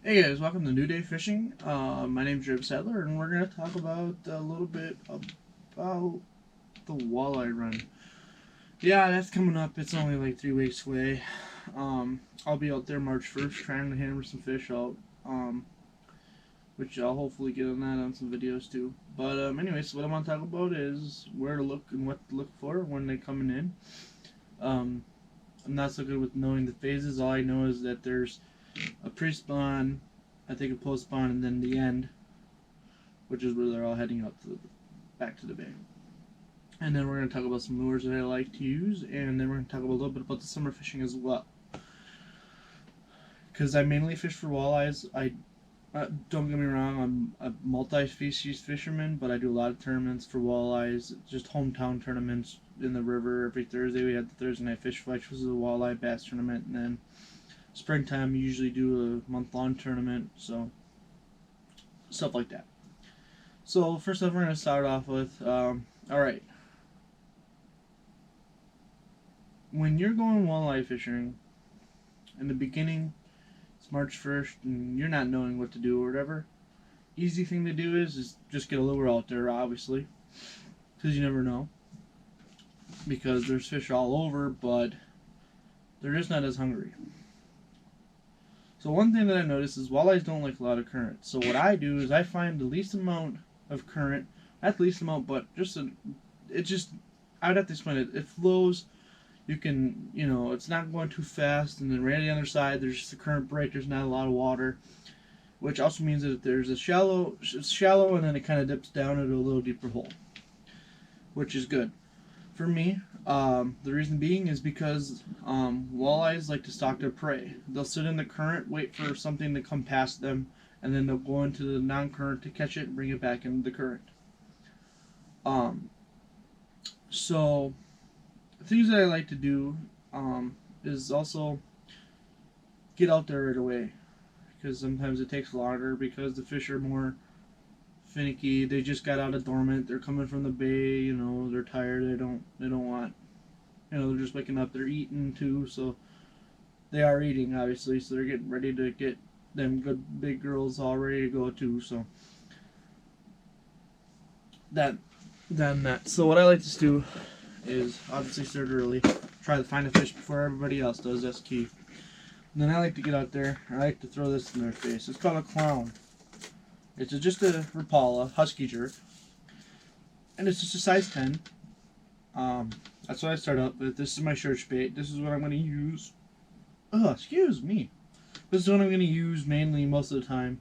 Hey guys, welcome to New Day Fishing. My name's Jim Sadler, and we're going to talk about a little bit about the walleye run. Yeah, that's coming up. It's only like 3 weeks away. I'll be out there March 1st trying to hammer some fish out, which I'll hopefully get on that on some videos too. But anyways, what I want to talk about is where to look and what to look for when they're coming in. I'm not so good with knowing the phases. All I know is that there's a pre-spawn, I think a post-spawn, and then the end, which is where they're all heading up to back to the bay. And then we're going to talk about some lures that I like to use, and then we're going to talk a little bit about the summer fishing as well. Because I mainly fish for walleyes. Don't get me wrong, I'm a multi-species fisherman, but I do a lot of tournaments for walleyes, just hometown tournaments in the river. Every Thursday we had the Thursday Night Fish Fight, which was a walleye bass tournament, and then springtime we usually do a month-long tournament, so stuff like that. So first off, we're going to start off with, alright, when you're going walleye fishing, in the beginning, it's March 1st, and you're not knowing what to do or whatever, easy thing to do is just get a lure out there, obviously, because you never know, because there's fish all over, but they're just not as hungry. So one thing that I noticed is walleyes don't like a lot of current. So what I do is I find the least amount of current, not the least amount, but I'd have to explain it. It flows, you can, it's not going too fast, and then right on the other side there's just a current break, there's not a lot of water, which also means that there's it's shallow, and then it kind of dips down into a little deeper hole, which is good. For me, the reason being is because walleyes like to stalk their prey. They'll sit in the current, wait for something to come past them, and then they'll go into the non-current to catch it and bring it back into the current. So things that I like to do is also get out there right away, because sometimes it takes longer because the fish are more finicky. They just got out of dormant, they're coming from the bay, they're tired, they don't want, they're just waking up, they're eating too, so they are eating obviously, so they're getting ready to get them good big girls all ready to go too. So so what I like to do is obviously start early, try to find a fish before everybody else does. That's key. And then I like to get out there, I like to throw this in their face. It's called a clown. It's just a Rapala husky jerk, and it's just a size 10. That's what I start up with. This is my church bait. This is what I'm going to use. Oh, excuse me. This is what I'm going to use mainly most of the time,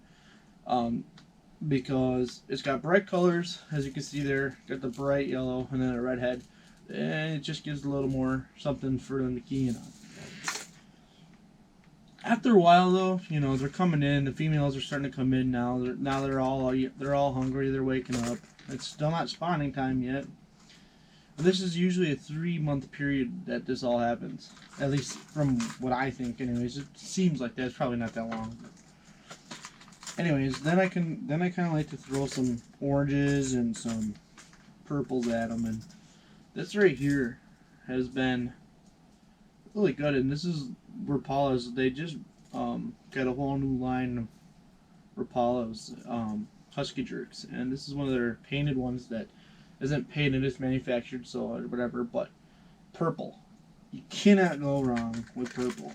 because it's got bright colors, as you can see there. Got the bright yellow and then a red head. and it just gives a little more something for them to key in on. After a while, though, you know, they're coming in. The females are starting to come in now. They're all hungry. They're waking up. It's still not spawning time yet. But this is usually a 3-month period that this all happens. At least from what I think, anyways. It seems like that. It's probably not that long. Anyways, then I kind of like to throw some oranges and some purples at them, and this right here has been really good. And this is Rapalas. They just got a whole new line of Rapalas, Husky Jerks, and this is one of their painted ones that isn't painted, it's manufactured, so whatever. But purple, you cannot go wrong with purple.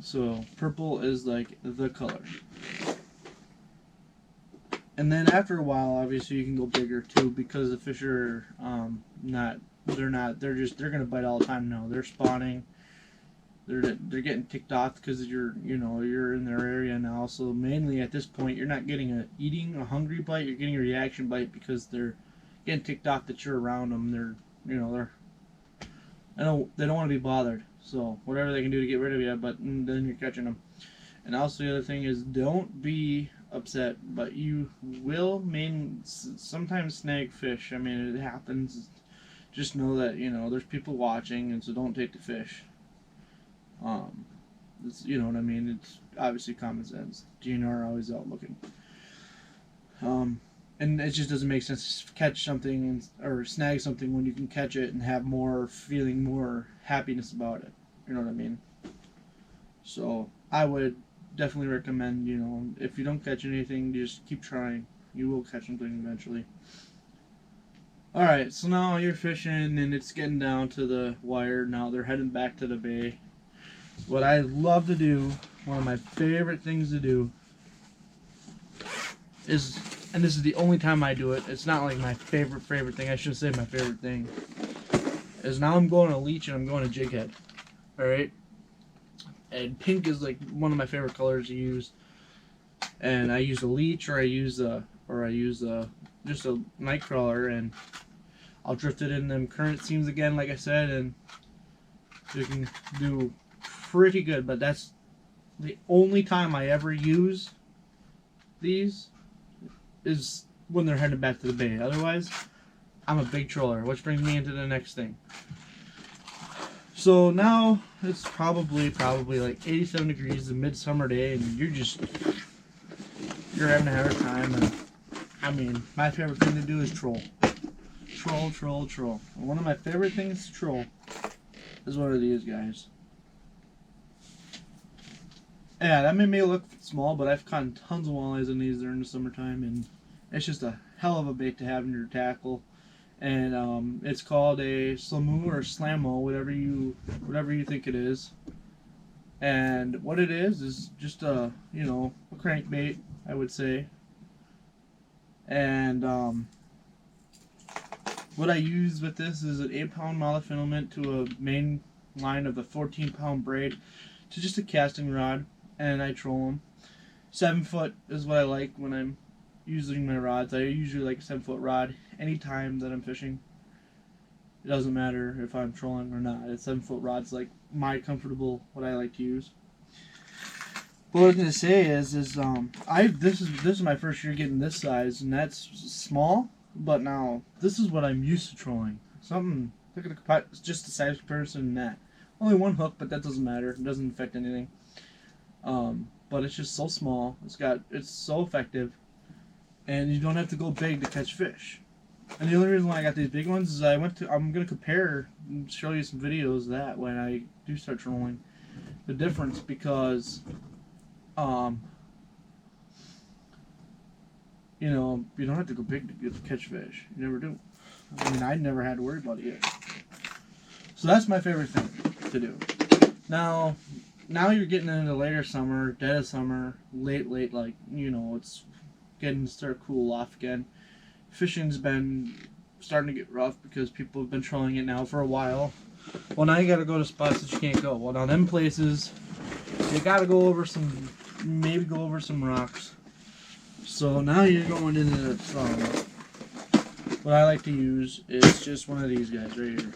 So purple is like the color. And then after a while, obviously you can go bigger too, because the fish are they're gonna bite all the time now. They're spawning. They're getting ticked off because you're in their area now. So mainly at this point, you're not getting a hungry bite. You're getting a reaction bite because they're getting ticked off that you're around them. They don't want to be bothered. So whatever they can do to get rid of you, but then you're catching them. And also the other thing is, don't be upset, but you will sometimes snag fish. I mean, it happens. Just know that there's people watching, and so don't take the fish. You know what I mean? It's obviously common sense. DNR always out looking. And it just doesn't make sense to catch something or snag something when you can catch it and have more happiness about it. You know what I mean? So I would definitely recommend, if you don't catch anything, just keep trying. You will catch something eventually. Alright, so now you're fishing and it's getting down to the wire. Now they're heading back to the bay. What I love to do, one of my favorite things to do is, and this is the only time I do it, it's not like my favorite thing, I should say my favorite thing, is now I'm going to leech and I'm going to jig head. Alright? And pink is like one of my favorite colors to use. And I use a leech or I use just a night crawler, and I'll drift it in them current seams again, like I said, and you can do pretty good. But that's the only time I ever use these, is when they're heading back to the bay. Otherwise, I'm a big troller, which brings me into the next thing. So now it's probably like 87 degrees, a midsummer day, and you're having a hard time. And I mean, my favorite thing to do is troll. Troll. And one of my favorite things to troll is one of these guys. Yeah, that may look small, but I've caught tons of walleyes in these during the summertime, and it's just a hell of a bait to have in your tackle. And it's called a slamoo or slamo, whatever you think it is. And what it is just a crankbait, I would say. And what I use with this is an 8-pound monofilament to a main line of a 14-pound braid to just a casting rod, and I troll them. 7-foot is what I like when I'm using my rods. I usually like a 7-foot rod anytime that I'm fishing. It doesn't matter if I'm trolling or not. A 7-foot rod's like what I like to use. But what I was gonna say is this is my first year getting this size, and that's small. But now this is what I'm used to trolling. Something look at it's just the size comparison and that. Only one hook, but that doesn't matter. It doesn't affect anything. But it's just so small. It's so effective, and you don't have to go big to catch fish. And the only reason why I got these big ones is I'm gonna compare and show you some videos of that when I do start trolling, the difference, because you don't have to go big to catch fish. You never do. I mean, I never had to worry about it yet. So that's my favorite thing to do. Now you're getting into later summer, dead of summer, late, like, it's getting to start cool off again. Fishing's been starting to get rough because people have been trolling it now for a while. Well, now you gotta go to spots that you can't go. Well, now them places, you gotta go over some rocks. So now you're going into what I like to use is just one of these guys right here.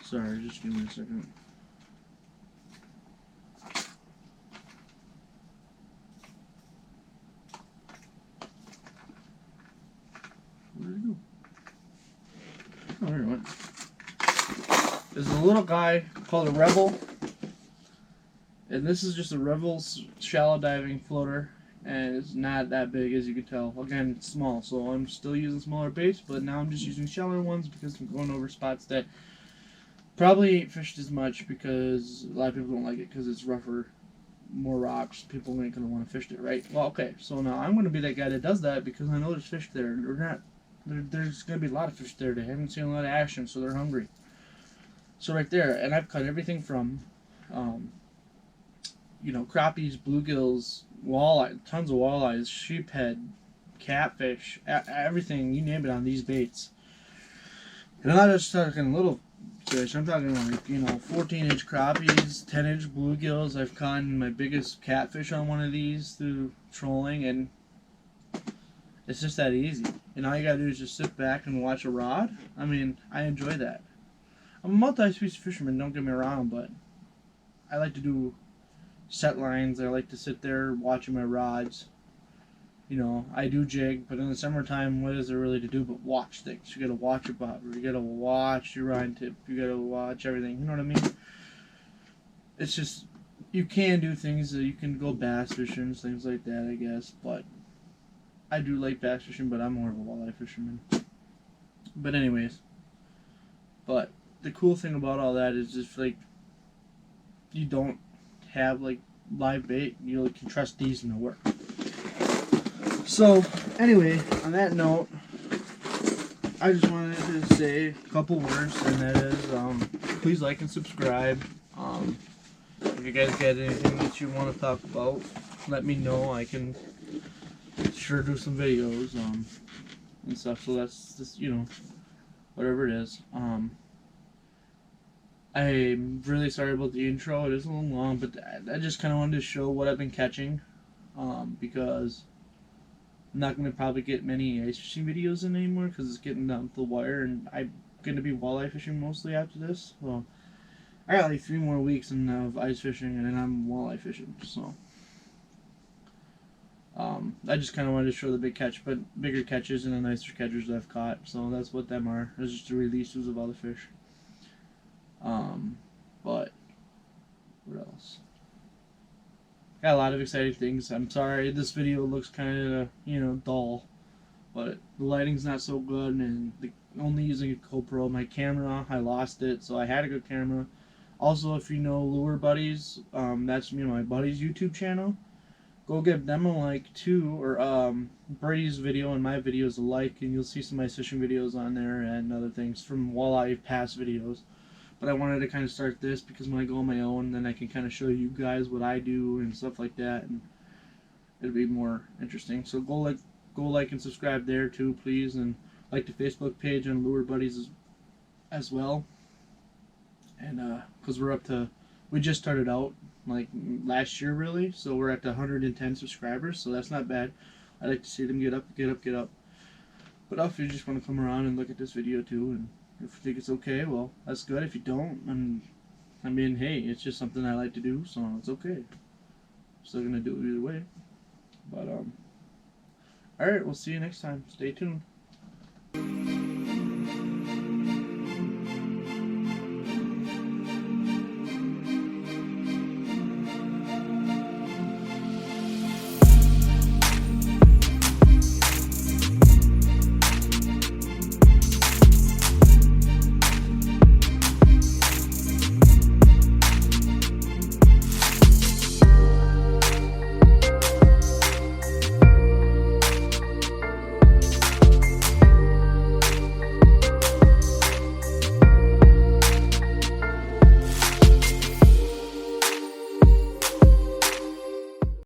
Sorry, just give me a second. Where did it go? Oh, there it went. There's a little guy called a Rebel. And this is just a Rebel shallow diving floater. And it's not that big, as you can tell. Again, it's small, so I'm still using smaller baits, but now I'm just using shallower ones because I'm going over spots that probably ain't fished as much, because a lot of people don't like it because it's rougher, more rocks. People ain't going to want to fish it, right? Well, okay, so now I'm going to be that guy that does that because I know there's fish there. There's going to be a lot of fish there. They haven't seen a lot of action, so they're hungry. So right there, and I've caught everything from, crappies, bluegills, walleye, tons of walleyes, sheephead, catfish, everything, you name it, on these baits. And I'm not just talking little fish, I'm talking like, 14-inch crappies, 10-inch bluegills. I've caught my biggest catfish on one of these through trolling, and it's just that easy. And all you gotta do is just sit back and watch a rod. I mean, I enjoy that. I'm a multi-species fisherman, don't get me wrong, but I like to do set lines. I like to sit there watching my rods. I do jig, but in the summertime, what is there really to do but watch things? You gotta watch your bobber, you gotta watch your rod tip, you gotta watch everything, you know what I mean? It's just, you can do things, you can go bass fishing, things like that, I guess, but I do like bass fishing, but I'm more of a walleye fisherman. But anyways, but the cool thing about all that is just like, you don't have like live bait, you can trust these and they'll work. So anyway, on that note, I just wanted to say a couple words, and that is, please like and subscribe. If you guys got anything that you want to talk about, let me know. I can sure do some videos and stuff. So that's just, whatever it is. I'm really sorry about the intro. It is a little long, but I just kind of wanted to show what I've been catching, because I'm not going to probably get many ice fishing videos in anymore because it's getting down to the wire, and I'm going to be walleye fishing mostly after this. Well, I got like 3 more weeks of ice fishing, and then I'm walleye fishing. So I just kind of wanted to show the bigger catches and the nicer catches that I've caught. So that's what them are. It's just the releases of all the fish. But what else? Got a lot of exciting things. I'm sorry this video looks kind of, dull, but the lighting's not so good, and only using a GoPro. My camera, I lost it, so I had a good camera. Also, if you know Lure Buddies, that's my buddy's YouTube channel. Go give them a like too, or Brady's video and my videos a like, and you'll see some of my fishing videos on there and other things from walleye past videos. But I wanted to kind of start this because when I go on my own, then I can kind of show you guys what I do and stuff like that, and it'll be more interesting. So go like and subscribe there too, please, and like the Facebook page on Lure Buddies as well. And because we just started out like last year really, so we're at 110 subscribers, so that's not bad. I like to see them get up. But if you just want to come around and look at this video too, and if you think it's okay, well, that's good. If you don't, and I mean, hey, it's just something I like to do, so it's okay. Still gonna do it either way. But alright, we'll see you next time. Stay tuned.